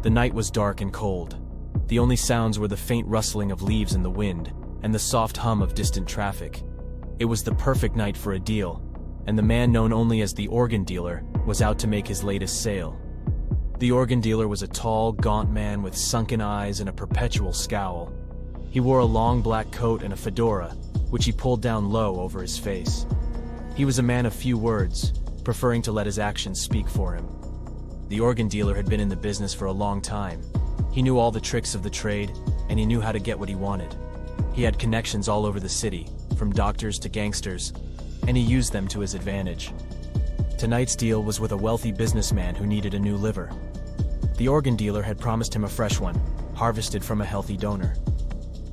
The night was dark and cold. The only sounds were the faint rustling of leaves in the wind and the soft hum of distant traffic. It was the perfect night for a deal, and the man known only as the organ dealer was out to make his latest sale. The organ dealer was a tall, gaunt man with sunken eyes and a perpetual scowl. He wore a long black coat and a fedora, which he pulled down low over his face. He was a man of few words, preferring to let his actions speak for him. The organ dealer had been in the business for a long time. He knew all the tricks of the trade, and he knew how to get what he wanted. He had connections all over the city, from doctors to gangsters, and he used them to his advantage. Tonight's deal was with a wealthy businessman who needed a new liver. The organ dealer had promised him a fresh one, harvested from a healthy donor.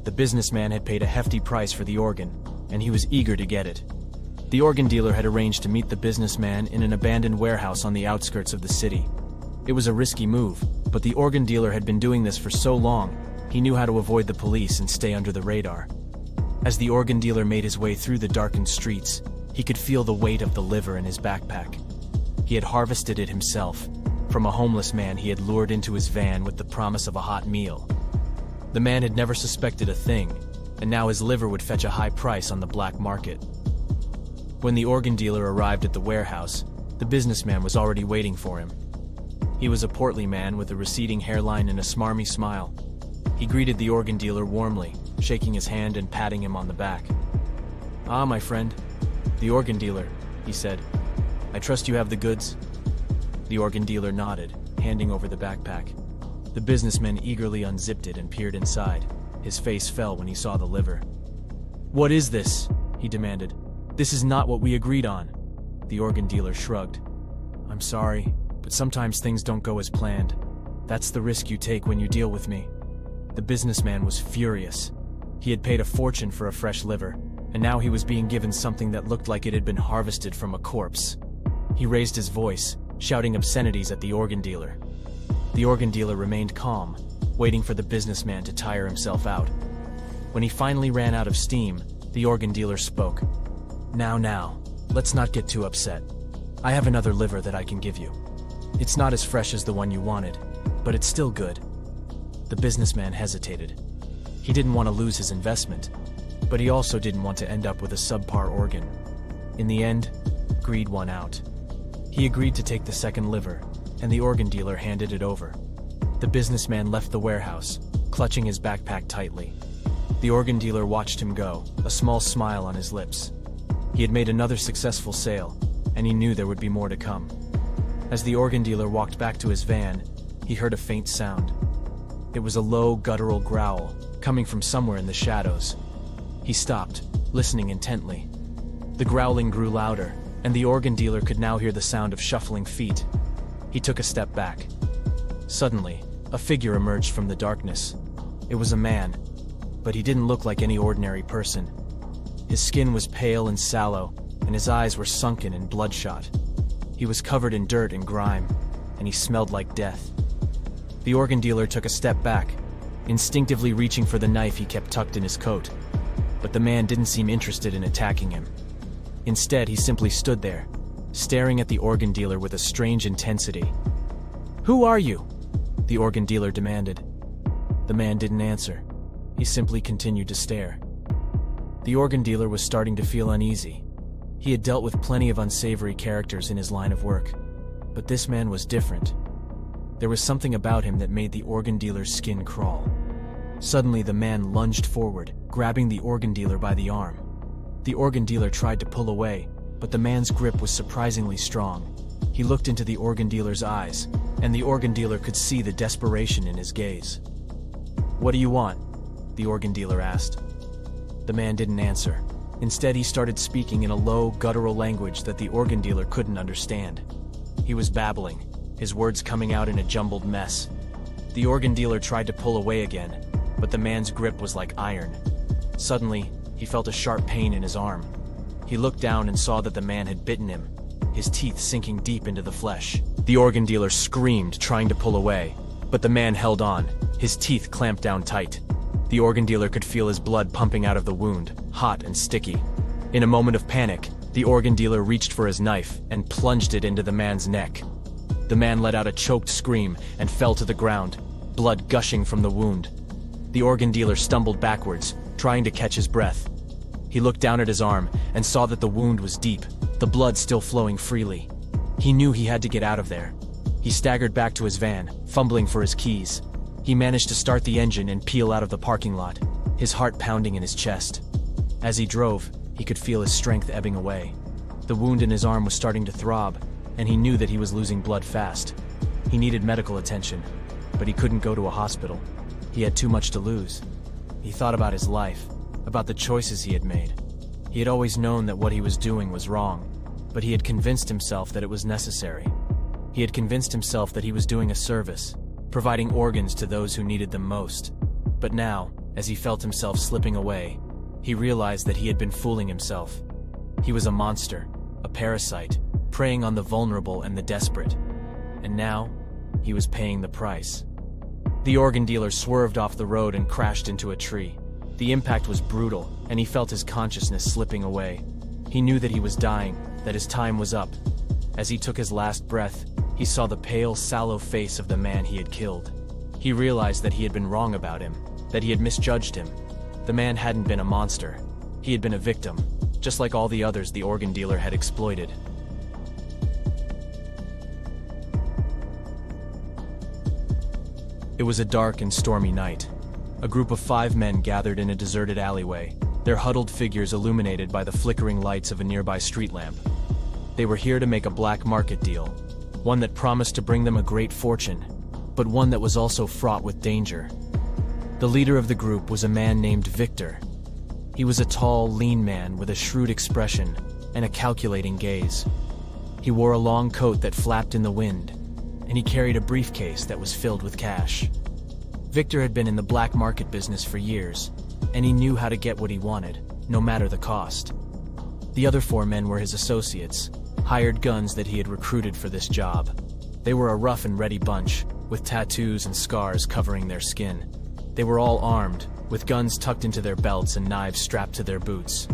The businessman had paid a hefty price for the organ, and he was eager to get it. The organ dealer had arranged to meet the businessman in an abandoned warehouse on the outskirts of the city. It was a risky move, but the organ dealer had been doing this for so long, he knew how to avoid the police and stay under the radar. As the organ dealer made his way through the darkened streets, he could feel the weight of the liver in his backpack. He had harvested it himself, from a homeless man he had lured into his van with the promise of a hot meal. The man had never suspected a thing, and now his liver would fetch a high price on the black market. When the organ dealer arrived at the warehouse, the businessman was already waiting for him. He was a portly man with a receding hairline and a smarmy smile. He greeted the organ dealer warmly, shaking his hand and patting him on the back. "Ah, my friend, the organ dealer," he said. "I trust you have the goods?" The organ dealer nodded, handing over the backpack. The businessman eagerly unzipped it and peered inside. His face fell when he saw the liver. "What is this?" he demanded. "This is not what we agreed on." The organ dealer shrugged. "I'm sorry, but sometimes things don't go as planned. That's the risk you take when you deal with me." The businessman was furious. He had paid a fortune for a fresh liver, and now he was being given something that looked like it had been harvested from a corpse. He raised his voice, shouting obscenities at the organ dealer. The organ dealer remained calm, waiting for the businessman to tire himself out. When he finally ran out of steam, the organ dealer spoke. Now, let's not get too upset. I have another liver that I can give you. It's not as fresh as the one you wanted, but it's still good." The businessman hesitated. He didn't want to lose his investment, but he also didn't want to end up with a subpar organ. In the end, greed won out. He agreed to take the second liver, and the organ dealer handed it over. The businessman left the warehouse, clutching his backpack tightly. The organ dealer watched him go, a small smile on his lips. He had made another successful sale, and he knew there would be more to come. As the organ dealer walked back to his van, he heard a faint sound. It was a low, guttural growl, coming from somewhere in the shadows. He stopped, listening intently. The growling grew louder, and the organ dealer could now hear the sound of shuffling feet. He took a step back. Suddenly, a figure emerged from the darkness. It was a man, but he didn't look like any ordinary person. His skin was pale and sallow, and his eyes were sunken and bloodshot. He was covered in dirt and grime, and he smelled like death. The organ dealer took a step back, instinctively reaching for the knife he kept tucked in his coat. But the man didn't seem interested in attacking him. Instead, he simply stood there, staring at the organ dealer with a strange intensity. "Who are you?" the organ dealer demanded. The man didn't answer. He simply continued to stare. The organ dealer was starting to feel uneasy. He had dealt with plenty of unsavory characters in his line of work, but this man was different. There was something about him that made the organ dealer's skin crawl. Suddenly, the man lunged forward, grabbing the organ dealer by the arm. The organ dealer tried to pull away, but the man's grip was surprisingly strong. He looked into the organ dealer's eyes, and the organ dealer could see the desperation in his gaze. "What do you want?" the organ dealer asked. The man didn't answer. Instead, he started speaking in a low, guttural language that the organ dealer couldn't understand. He was babbling, his words coming out in a jumbled mess. The organ dealer tried to pull away again, but the man's grip was like iron. Suddenly, he felt a sharp pain in his arm. He looked down and saw that the man had bitten him, his teeth sinking deep into the flesh. The organ dealer screamed, trying to pull away, but the man held on, his teeth clamped down tight. The organ dealer could feel his blood pumping out of the wound, hot and sticky. In a moment of panic, the organ dealer reached for his knife and plunged it into the man's neck. The man let out a choked scream and fell to the ground, blood gushing from the wound. The organ dealer stumbled backwards, trying to catch his breath. He looked down at his arm and saw that the wound was deep, the blood still flowing freely. He knew he had to get out of there. He staggered back to his van, fumbling for his keys. He managed to start the engine and peel out of the parking lot, his heart pounding in his chest. As he drove, he could feel his strength ebbing away. The wound in his arm was starting to throb, and he knew that he was losing blood fast. He needed medical attention, but he couldn't go to a hospital. He had too much to lose. He thought about his life, about the choices he had made. He had always known that what he was doing was wrong, but he had convinced himself that it was necessary. He had convinced himself that he was doing a service, providing organs to those who needed them most. But now, as he felt himself slipping away, he realized that he had been fooling himself. He was a monster, a parasite, preying on the vulnerable and the desperate. And now, he was paying the price. The organ dealer swerved off the road and crashed into a tree. The impact was brutal, and he felt his consciousness slipping away. He knew that he was dying, that his time was up. As he took his last breath, he saw the pale, sallow face of the man he had killed. He realized that he had been wrong about him, that he had misjudged him. The man hadn't been a monster. He had been a victim, just like all the others the organ dealer had exploited. It was a dark and stormy night. A group of 5 men gathered in a deserted alleyway, their huddled figures illuminated by the flickering lights of a nearby street lamp. They were here to make a black market deal, one that promised to bring them a great fortune, but one that was also fraught with danger. The leader of the group was a man named Victor. He was a tall, lean man with a shrewd expression and a calculating gaze. He wore a long coat that flapped in the wind, and he carried a briefcase that was filled with cash. Victor had been in the black market business for years, and he knew how to get what he wanted, no matter the cost. The other 4 men were his associates, hired guns that he had recruited for this job. They were a rough and ready bunch, with tattoos and scars covering their skin. They were all armed, with guns tucked into their belts and knives strapped to their boots.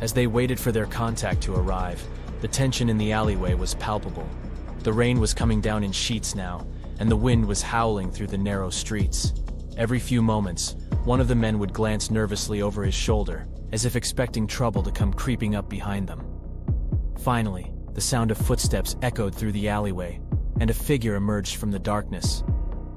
As they waited for their contact to arrive, the tension in the alleyway was palpable. The rain was coming down in sheets now, and the wind was howling through the narrow streets. Every few moments, one of the men would glance nervously over his shoulder, as if expecting trouble to come creeping up behind them. Finally, the sound of footsteps echoed through the alleyway, and a figure emerged from the darkness.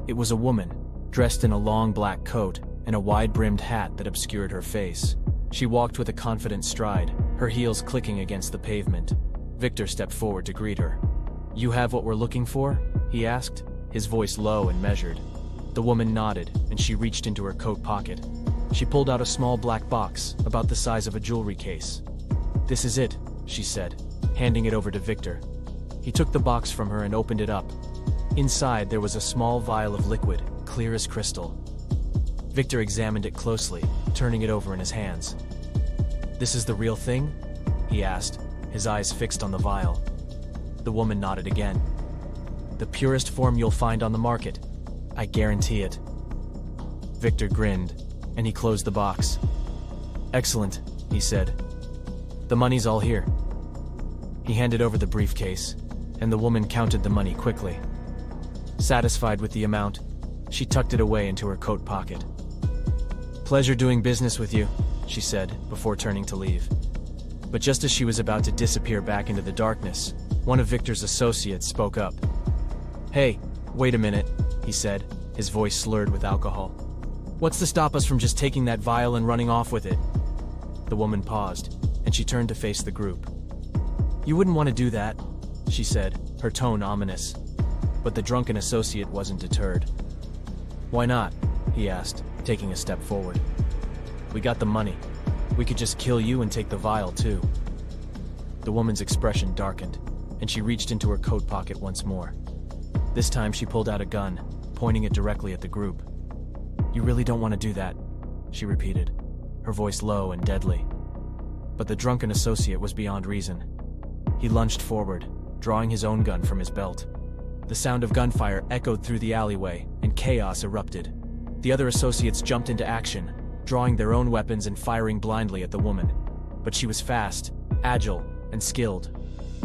It was a woman, dressed in a long black coat and a wide-brimmed hat that obscured her face. She walked with a confident stride, her heels clicking against the pavement. Victor stepped forward to greet her. "You have what we're looking for?" he asked, his voice low and measured. The woman nodded, and she reached into her coat pocket. She pulled out a small black box, about the size of a jewelry case. "This is it," she said, handing it over to Victor. He took the box from her and opened it up. Inside, there was a small vial of liquid, clear as crystal. Victor examined it closely, turning it over in his hands. "This is the real thing?" he asked, his eyes fixed on the vial. The woman nodded again. "The purest form you'll find on the market. I guarantee it." Victor grinned, and he closed the box. "Excellent," he said. "The money's all here." He handed over the briefcase, and the woman counted the money quickly. Satisfied with the amount, she tucked it away into her coat pocket. "Pleasure doing business with you," she said, before turning to leave. But just as she was about to disappear back into the darkness, one of Victor's associates spoke up. "Hey, wait a minute," he said, his voice slurred with alcohol. "What's to stop us from just taking that vial and running off with it?" The woman paused, and she turned to face the group. "You wouldn't want to do that," she said, her tone ominous. But the drunken associate wasn't deterred. "Why not?" he asked, taking a step forward. "We got the money. We could just kill you and take the vial, too." The woman's expression darkened, and she reached into her coat pocket once more. This time she pulled out a gun, pointing it directly at the group. "You really don't want to do that," she repeated, her voice low and deadly. But the drunken associate was beyond reason. He lunged forward, drawing his own gun from his belt. The sound of gunfire echoed through the alleyway, and chaos erupted. The other associates jumped into action, drawing their own weapons and firing blindly at the woman. But she was fast, agile, and skilled.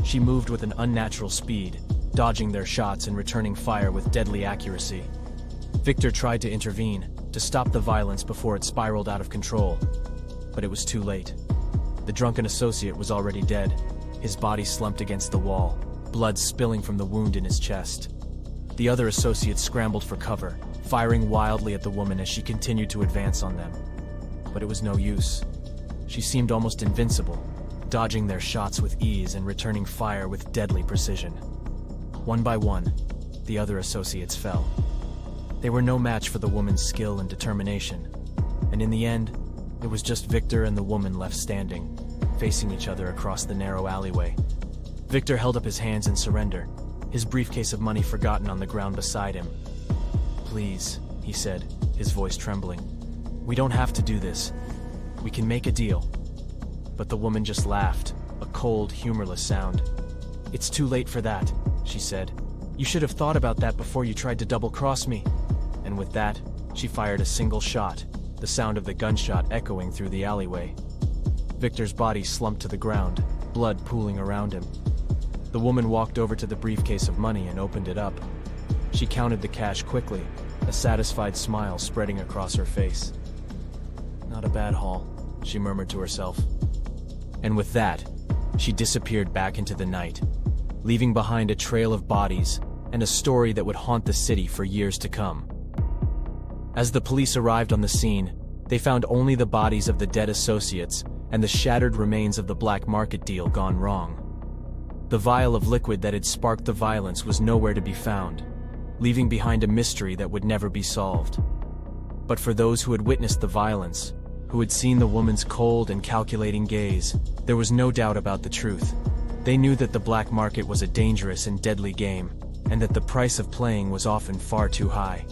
She moved with an unnatural speed, dodging their shots and returning fire with deadly accuracy. Victor tried to intervene, to stop the violence before it spiraled out of control. But it was too late. The drunken associate was already dead, his body slumped against the wall, blood spilling from the wound in his chest. The other associates scrambled for cover, firing wildly at the woman as she continued to advance on them. But it was no use. She seemed almost invincible, dodging their shots with ease and returning fire with deadly precision. One by one, the other associates fell. They were no match for the woman's skill and determination, and in the end, it was just Victor and the woman left standing, facing each other across the narrow alleyway. Victor held up his hands in surrender, his briefcase of money forgotten on the ground beside him. "Please," he said, his voice trembling. "We don't have to do this. We can make a deal." But the woman just laughed, a cold, humorless sound. "It's too late for that," she said. "You should have thought about that before you tried to double-cross me." And with that, she fired a single shot, the sound of the gunshot echoing through the alleyway. Victor's body slumped to the ground, blood pooling around him. The woman walked over to the briefcase of money and opened it up. She counted the cash quickly, a satisfied smile spreading across her face. "Not a bad haul," she murmured to herself. And with that, she disappeared back into the night, leaving behind a trail of bodies and a story that would haunt the city for years to come. As the police arrived on the scene, they found only the bodies of the dead associates and the shattered remains of the black market deal gone wrong. The vial of liquid that had sparked the violence was nowhere to be found, leaving behind a mystery that would never be solved. But for those who had witnessed the violence, who had seen the woman's cold and calculating gaze, there was no doubt about the truth. They knew that the black market was a dangerous and deadly game, and that the price of playing was often far too high.